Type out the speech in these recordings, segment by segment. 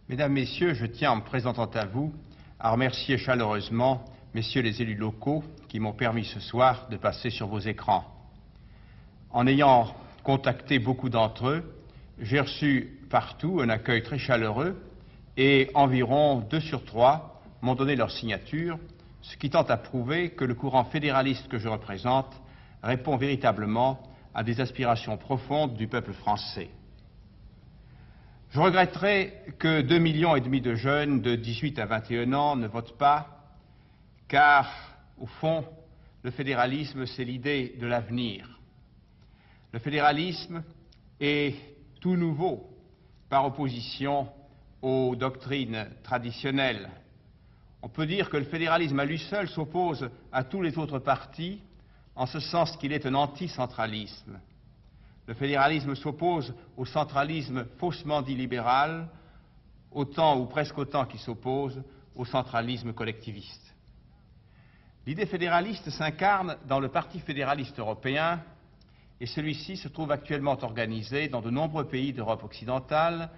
Mesdames, Messieurs, je tiens, en me présentant à vous, à remercier chaleureusement messieurs les élus locaux qui m'ont permis ce soir de passer sur vos écrans. En ayant contacté beaucoup d'entre eux, j'ai reçu partout un accueil très chaleureux et environ 2 sur 3 m'ont donné leur signature, ce qui tend à prouver que le courant fédéraliste que je représente répond véritablement à des aspirations profondes du peuple français. Je regretterai que 2,5 millions de jeunes de 18 à 21 ans ne votent pas, car, au fond, le fédéralisme, c'est l'idée de l'avenir. Le fédéralisme est tout nouveau par opposition aux doctrines traditionnelles. On peut dire que le fédéralisme à lui seul s'oppose à tous les autres partis, en ce sens qu'il est un anticentralisme. Le fédéralisme s'oppose au centralisme faussement dit libéral, autant ou presque autant qu'il s'oppose au centralisme collectiviste. L'idée fédéraliste s'incarne dans le Parti fédéraliste européen et celui-ci se trouve actuellement organisé dans de nombreux pays d'Europe occidentale,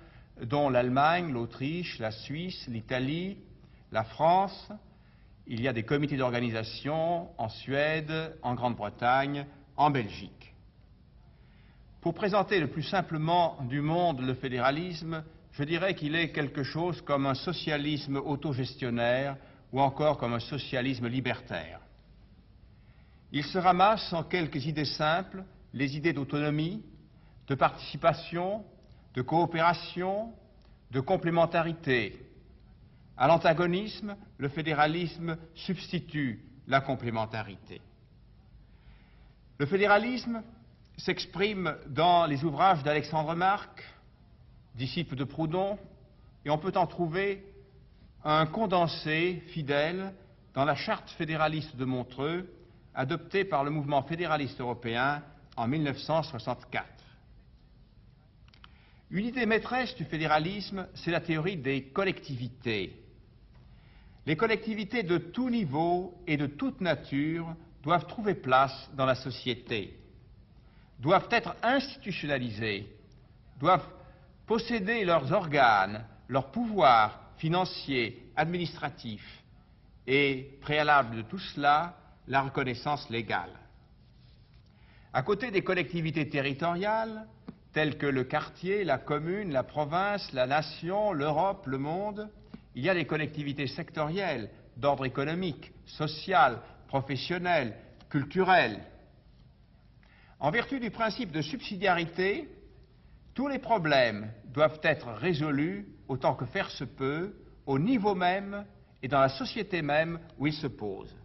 dont l'Allemagne, l'Autriche, la Suisse, l'Italie, la France. Il y a des comités d'organisation en Suède, en Grande-Bretagne, en Belgique. Pour présenter le plus simplement du monde le fédéralisme, je dirais qu'il est quelque chose comme un socialisme autogestionnaire ou encore comme un socialisme libertaire. Il se ramasse en quelques idées simples, les idées d'autonomie, de participation, de coopération, de complémentarité. À l'antagonisme, le fédéralisme substitue la complémentarité. Le fédéralisme s'exprime dans les ouvrages d'Alexandre Marc, disciple de Proudhon, et on peut en trouver un condensé fidèle dans la charte fédéraliste de Montreux, adoptée par le mouvement fédéraliste européen en 1964. Une idée maîtresse du fédéralisme, c'est la théorie des collectivités. Les collectivités de tout niveau et de toute nature doivent trouver place dans la société, doivent être institutionnalisées, doivent posséder leurs organes, leurs pouvoirs financiers, administratifs, et, préalable de tout cela, la reconnaissance légale. À côté des collectivités territoriales, telles que le quartier, la commune, la province, la nation, l'Europe, le monde, il y a des collectivités sectorielles d'ordre économique, social, professionnel, culturel. En vertu du principe de subsidiarité, tous les problèmes doivent être résolus autant que faire se peut, au niveau même et dans la société même où ils se posent.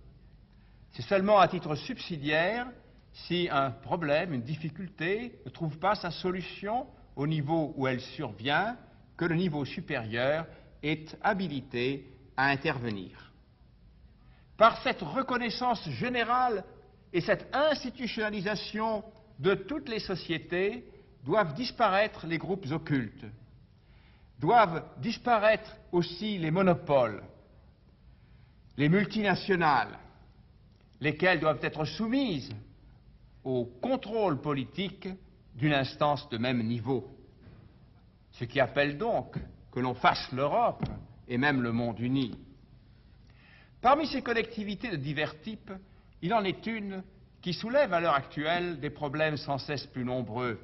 C'est seulement à titre subsidiaire, si un problème, une difficulté, ne trouve pas sa solution au niveau où elle survient, que le niveau supérieur est habilité à intervenir. Par cette reconnaissance générale et cette institutionnalisation de toutes les sociétés, doivent disparaître les groupes occultes, doivent disparaître aussi les monopoles, les multinationales, lesquelles doivent être soumises au contrôle politique d'une instance de même niveau. Ce qui appelle donc que l'on fasse l'Europe et même le monde uni. Parmi ces collectivités de divers types, il en est une qui soulève à l'heure actuelle des problèmes sans cesse plus nombreux.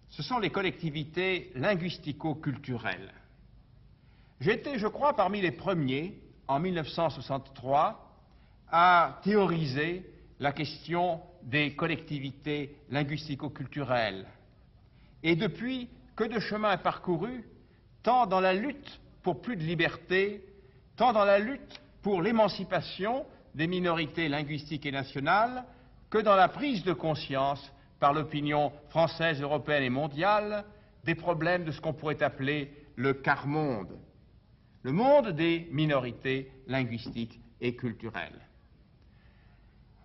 Ce sont les collectivités linguistico-culturelles. J'étais, je crois, parmi les premiers, en 1963, à théoriser la question des collectivités linguistico-culturelles. Et depuis, que de chemin parcouru, tant dans la lutte pour plus de liberté, tant dans la lutte pour l'émancipation des minorités linguistiques et nationales, que dans la prise de conscience par l'opinion française, européenne et mondiale des problèmes de ce qu'on pourrait appeler le quart-monde, le monde des minorités linguistiques et culturelles.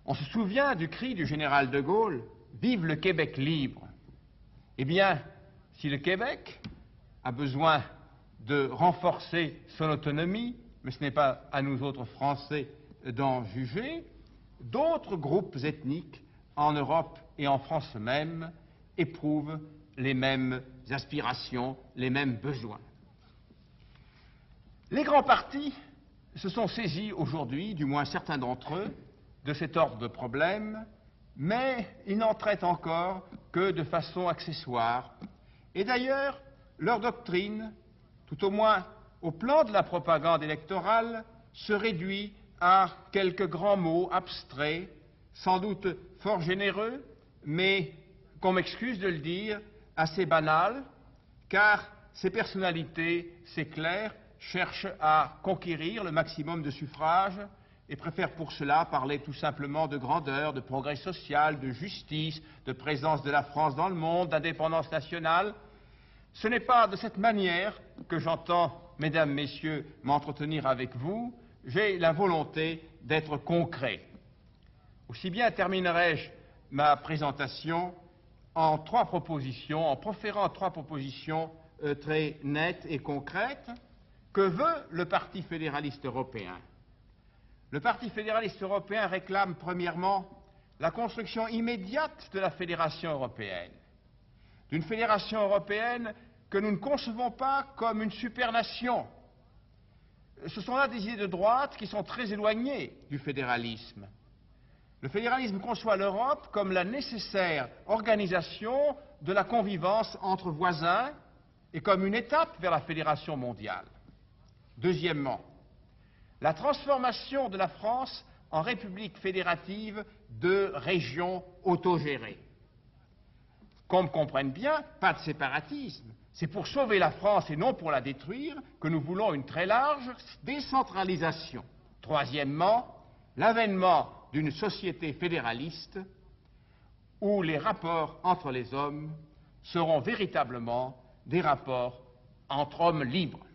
On se souvient du cri du général de Gaulle « Vive le Québec libre !» Eh bien, si le Québec a besoin de renforcer son autonomie, mais ce n'est pas à nous autres Français d'en juger, d'autres groupes ethniques en Europe et en France même éprouvent les mêmes aspirations, les mêmes besoins. Les grands partis se sont saisis aujourd'hui, du moins certains d'entre eux, de cet ordre de problème, mais ils n'en traitent encore que de façon accessoire. Et d'ailleurs, leur doctrine, tout au moins au plan de la propagande électorale, se réduit à quelques grands mots abstraits, sans doute fort généreux, mais, qu'on m'excuse de le dire, assez banals, car ces personnalités, c'est clair, cherchent à conquérir le maximum de suffrages et préfèrent pour cela parler tout simplement de grandeur, de progrès social, de justice, de présence de la France dans le monde, d'indépendance nationale. Ce n'est pas de cette manière que j'entends, mesdames, messieurs, m'entretenir avec vous. J'ai la volonté d'être concret. Aussi bien terminerai-je ma présentation en proférant trois propositions très nettes et concrètes. Que veut le Parti fédéraliste européen? Le Parti fédéraliste européen réclame premièrement la construction immédiate de la fédération européenne, d'une fédération européenne que nous ne concevons pas comme une supernation. Ce sont là des idées de droite qui sont très éloignées du fédéralisme. Le fédéralisme conçoit l'Europe comme la nécessaire organisation de la convivence entre voisins et comme une étape vers la fédération mondiale. Deuxièmement, la transformation de la France en république fédérative de régions autogérées. Qu'on me comprenne bien, pas de séparatisme. C'est pour sauver la France et non pour la détruire que nous voulons une très large décentralisation. Troisièmement, l'avènement d'une société fédéraliste où les rapports entre les hommes seront véritablement des rapports entre hommes libres.